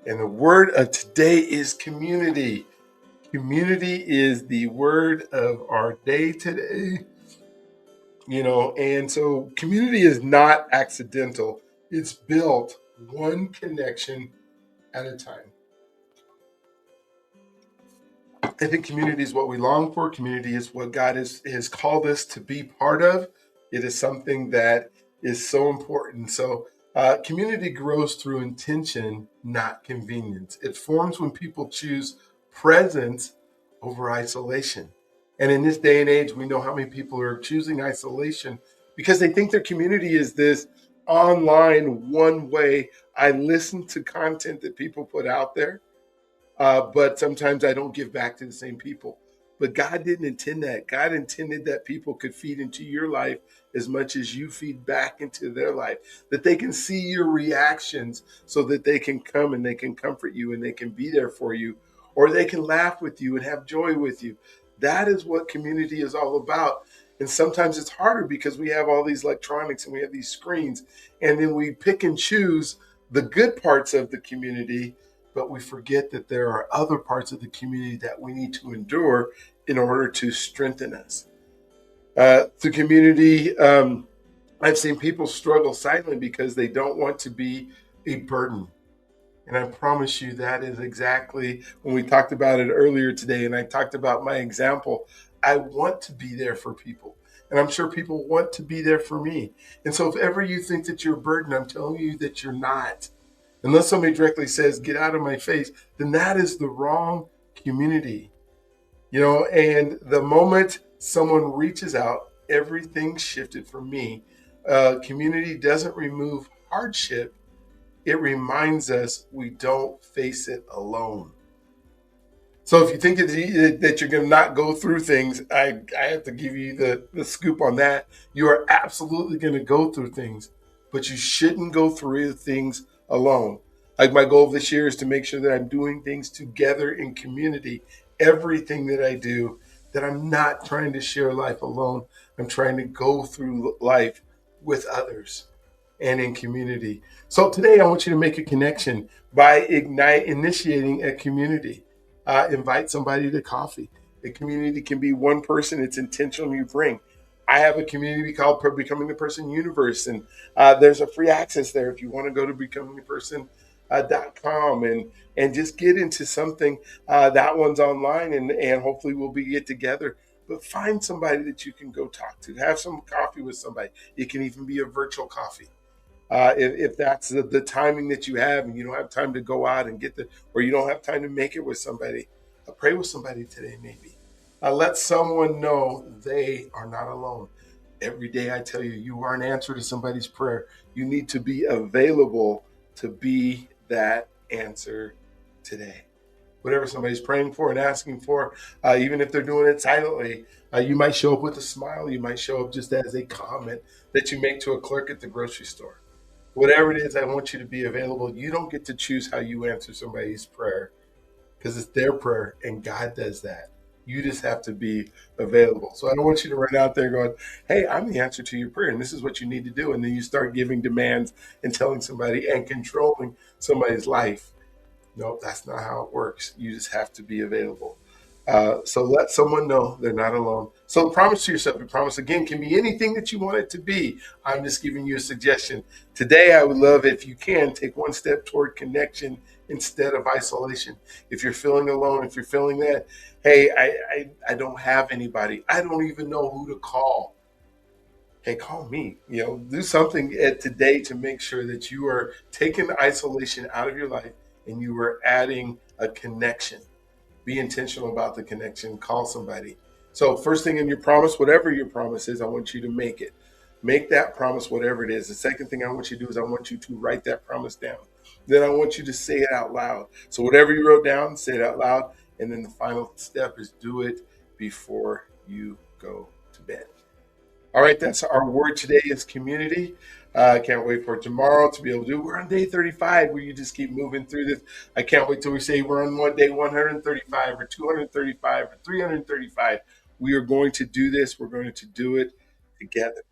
And the word of today is community. Community is the word of our day today. And so community is not accidental. It's built one connection at a time. I think community is what we long for. Community is what God has called us to be part of. It is something that is so important. So, community grows through intention, not convenience. It forms when people choose presence over isolation. And in this day and age, we know how many people are choosing isolation because they think their community is this online one way. I listen to content that people put out there, but sometimes I don't give back to the same people. But God didn't intend that. God intended that people could feed into your life as much as you feed back into their life, that they can see your reactions so that they can come and they can comfort you and they can be there for you, or they can laugh with you and have joy with you. That is what community is all about. And sometimes it's harder because we have all these electronics and we have these screens, and then we pick and choose the good parts of the community, but we forget that there are other parts of the community that we need to endure in order to strengthen us. The community, I've seen people struggle silently because they don't want to be a burden. And I promise you, that is exactly when we talked about it earlier today. And I talked about my example. I want to be there for people. And I'm sure people want to be there for me. And so if ever you think that you're a burden, I'm telling you that you're not. Unless somebody directly says, get out of my face, then that is the wrong community. And the moment someone reaches out, everything shifted for me. Community doesn't remove hardship. It reminds us we don't face it alone. So if you think that you're going to not go through things, I have to give you the scoop on that. You are absolutely going to go through things, but you shouldn't go through things alone. Like my goal this year is to make sure that I'm doing things together in community. Everything that I do, that I'm not trying to share life alone. I'm trying to go through life with others and in community. So today I want you to make a connection by initiating a community. Invite somebody to coffee. A community can be one person. It's intentional you bring. I have a community called Becoming the Person Universe, and there's a free access there if you want to go to becomingtheperson.com and just get into something. That one's online, and hopefully we'll get together. But find somebody that you can go talk to. Have some coffee with somebody. It can even be a virtual coffee. If that's the timing that you have and you don't have time to go out and or you don't have time to make it with somebody, pray with somebody today maybe. Let someone know they are not alone. Every day I tell you, you are an answer to somebody's prayer. You need to be available to be that answer today. Whatever somebody's praying for and asking for, even if they're doing it silently, you might show up with a smile. You might show up just as a comment that you make to a clerk at the grocery store. Whatever it is, I want you to be available. You don't get to choose how you answer somebody's prayer because it's their prayer and God does that. You just have to be available. So I don't want you to run out there going, hey, I'm the answer to your prayer and this is what you need to do. And then you start giving demands and telling somebody and controlling somebody's life. No, that's not how it works. You just have to be available. So let someone know they're not alone. So promise to yourself, a promise again can be anything that you want it to be. I'm just giving you a suggestion. Today, I would love if you can take one step toward connection instead of isolation. If you're feeling alone, if you're feeling that, hey, I don't have anybody. I don't even know who to call. Hey, call me. Do something today to make sure that you are taking the isolation out of your life and you are adding a connection. Be intentional about the connection. Call somebody. So first thing in your promise, whatever your promise is, I want you to make it. Make that promise, whatever it is. The second thing I want you to do is I want you to write that promise down. Then I want you to say it out loud. So whatever you wrote down, say it out loud. And then the final step is do it before you go to bed. All right, that's our word today is community. I can't wait for tomorrow to be able to do. We're on day 35 where you just keep moving through this. I can't wait till we say we're on day 135 or 235 or 335. We are going to do this. We're going to do it together.